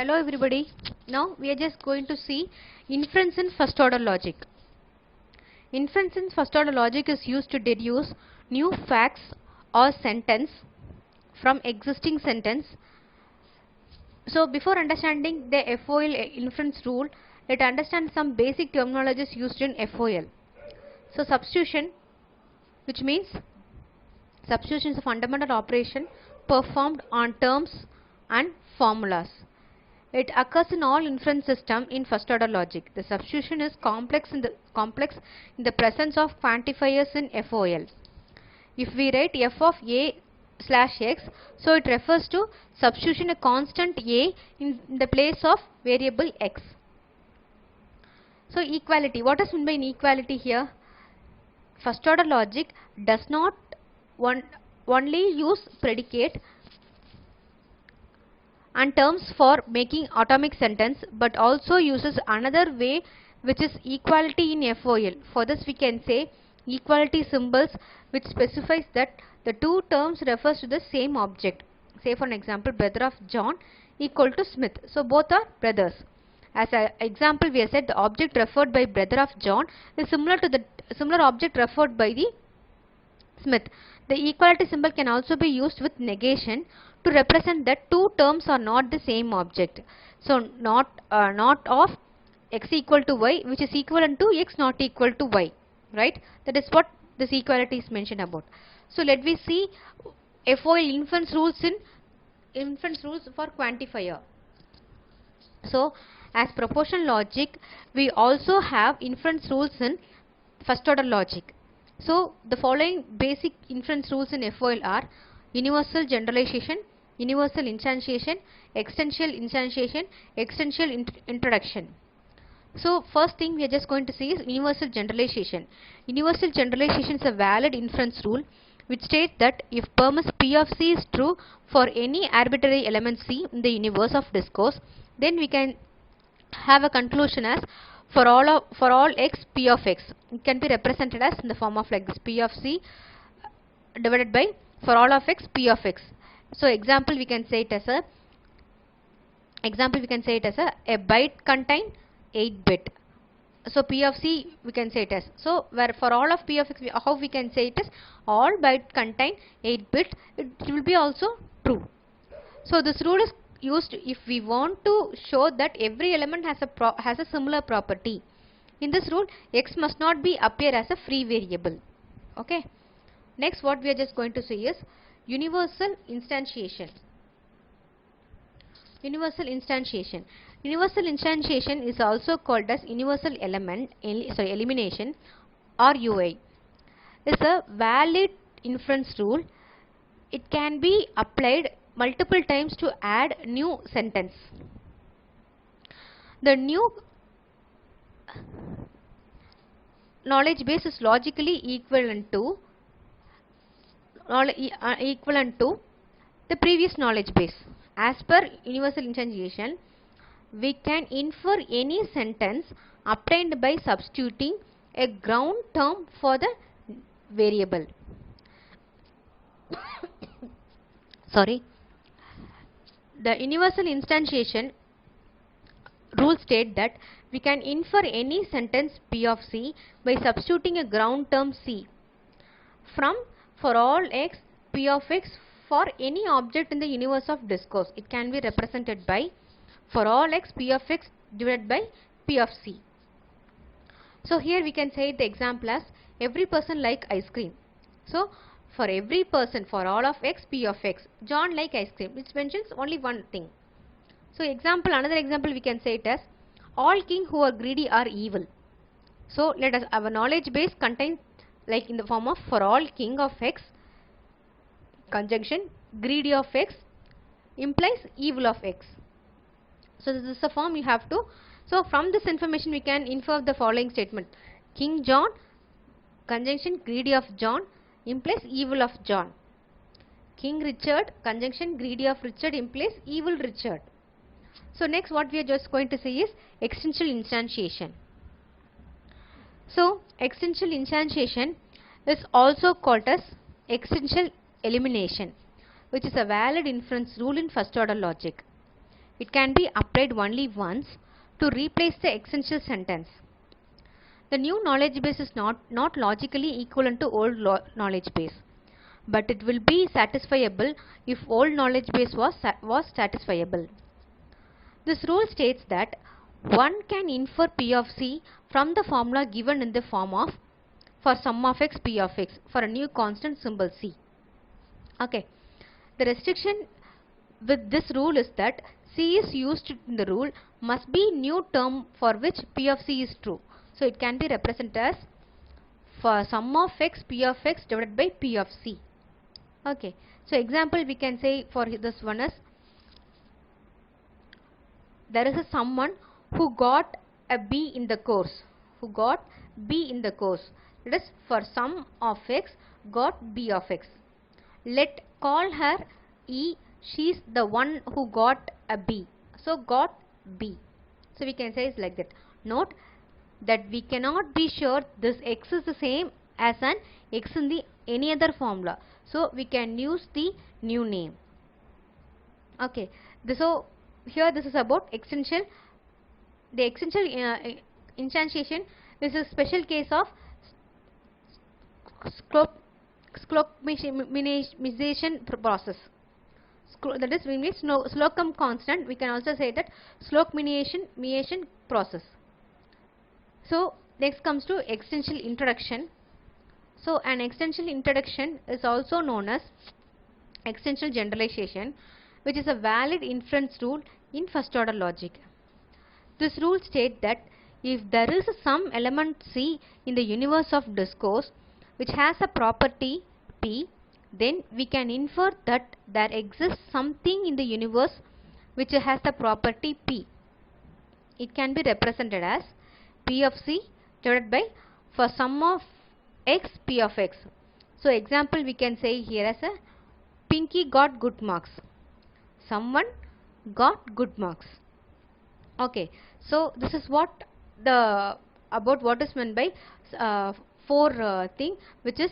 Hello everybody. Now we are just going to see inference in first order logic. Inference in first order logic is used to deduce new facts or sentence from existing sentence. So before understanding the FOL inference rule, let's understand some basic terminologies used in FOL. So substitution, which means substitution is a fundamental operation performed on terms and formulas. It occurs in all inference system in first order logic. The substitution is complex in the presence of quantifiers in FOL. If we write f of a slash x, so it refers to substitution a constant a in the place of variable x. So equality, what is meant by inequality here? First order logic does not only use predicate and terms for making atomic sentence, but also uses another way, which is equality in FOL. For this we can say equality symbols, which specifies that the two terms refers to the same object. Say for an example, brother of John equal to Smith. So both are brothers. As an example, we have said the object referred by brother of John is similar to the similar object referred by the Smith. The equality symbol can also be used with negation to represent that two terms are not the same object. So not of x equal to y, which is equivalent to x not equal to y, right? That is what this equality is mentioned about. So let me see FOL inference rules for quantifier. So as proportional logic, we also have inference rules in first order logic. So the following basic inference rules in FOL are universal generalization, universal instantiation, extensional instantiation, extensional introduction. So first thing we are just going to see is universal generalization. Universal generalization is a valid inference rule which states that if premise P of C is true for any arbitrary element C in the universe of discourse, then we can have a conclusion as for all x P of x. It can be represented as in the form of like this, P of C divided by for all of x P of x. So example we can say it as a byte contain 8 bit. So P of C we can say it as, so where for all of P of x, how we can say it is all byte contain 8 bit, it will be also true. So this rule is used if we want to show that every element has a similar property. In this rule, x must not be appear as a free variable. Okay. Next, what we are just going to see is universal instantiation. Universal instantiation. Universal instantiation is also called as universal elimination or UI. It's a valid inference rule. It can be applied multiple times to add new sentence. The new knowledge base is logically equivalent to the previous knowledge base. As per universal instantiation, we can infer any sentence obtained by substituting a ground term for the variable. Sorry. The universal instantiation rule state that we can infer any sentence P of C by substituting a ground term C from for all x P of x for any object in the universe of discourse. It can be represented by for all x P of x divided by P of C. So here we can say the example as every person like ice cream. So for every person, for all of x P of x, John like ice cream, which mentions only one thing. So another example we can say it as all king who are greedy are evil. So let us our knowledge base contains like in the form of for all king of x conjunction greedy of x implies evil of x. So this is the form you have to. So from this information we can infer the following statement: King John conjunction greedy of John implies evil of John. King Richard conjunction greedy of Richard implies evil Richard. So next what we are just going to see is extensional instantiation. So extensional instantiation is also called as extensional elimination, which is a valid inference rule in first order logic. it can be applied only once to replace the essential sentence. The new knowledge base is not logically equivalent to old knowledge base, but it will be satisfiable if old knowledge base was satisfiable. This rule states that one can infer P of C from the formula given in the form of for sum of x P of x for a new constant symbol C. Okay. The restriction with this rule is that C is used in the rule must be new term for which P of C is true. So it can be represented as for sum of x P of x divided by P of C. Okay. So example we can say for this one is, there is a someone who got a B in the course. It is for sum of x got B of x. Let call her E. She is the one who got a B. So got B. So we can say it's like that. Note that we cannot be sure this x is the same as an x in the any other formula. So we can use the new name. Okay. So here this is about extension. The extension instantiation is a special case of Slocumization process. That is, we mean Slocum constant. We can also say that Slocumization process. So next comes to extension introduction. So an extension introduction is also known as extension generalization, which is a valid inference rule in first order logic. This rule states that if there is some element C in the universe of discourse which has a property P, then we can infer that there exists something in the universe which has the property P. It can be represented as P of C divided by for sum of x P of x. So example we can say here as a Pinky got good marks. Someone got good marks. Okay, so this is what the about what is meant by four thing, which is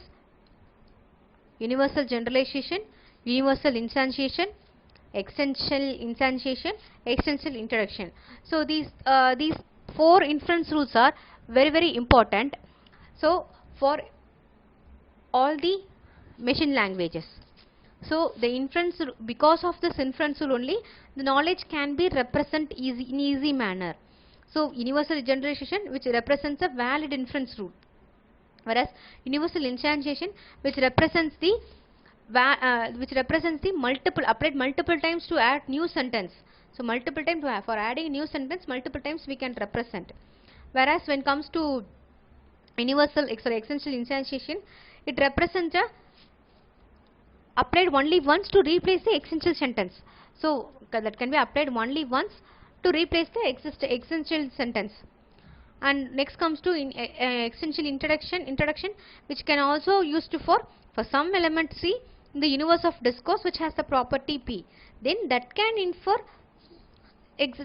universal generalization, universal instantiation, extensional instantiation, extensional introduction. So these four inference rules are very important. So for all the machine languages. So the inference, because of this inference rule only, the knowledge can be represented in easy manner. So universal generalization, which represents a valid inference rule, whereas universal instantiation, which represents the multiple applied multiple times to add new sentence. So multiple times for adding new sentence, multiple times we can represent. Whereas when it comes to universal extensional instantiation, it represents a applied only once to replace the existential sentence. So that can be applied only once to replace the existential sentence. And next comes to existential introduction, which can also used for some element C in the universe of discourse which has the property P. Then that can infer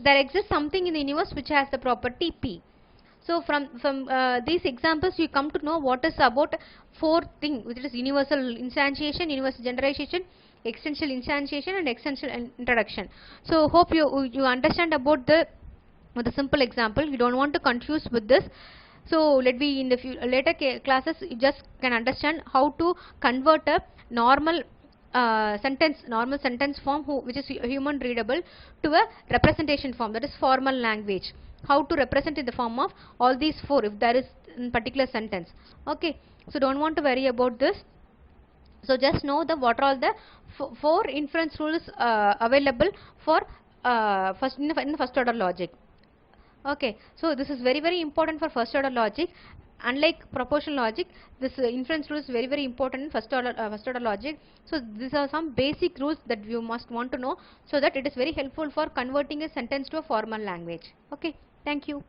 there exists something in the universe which has the property P. So from these examples you come to know what is about four things, which is universal instantiation, universal generalization, extensional instantiation and extensional introduction. So hope you understand about with a simple example. You don't want to confuse with this. So let me in the later classes you just can understand how to convert a normal sentence form which is human readable to a representation form, that is formal language. How to represent in the form of all these four if there is in particular sentence. Okay, so don't want to worry about this. So just know the what are all the four inference rules available for in the first order logic. Okay, so this is very important for first order logic. Unlike propositional logic, this inference rule is very important in first order logic. So these are some basic rules that you must want to know, so that it is very helpful for converting a sentence to a formal language. Okay, thank you.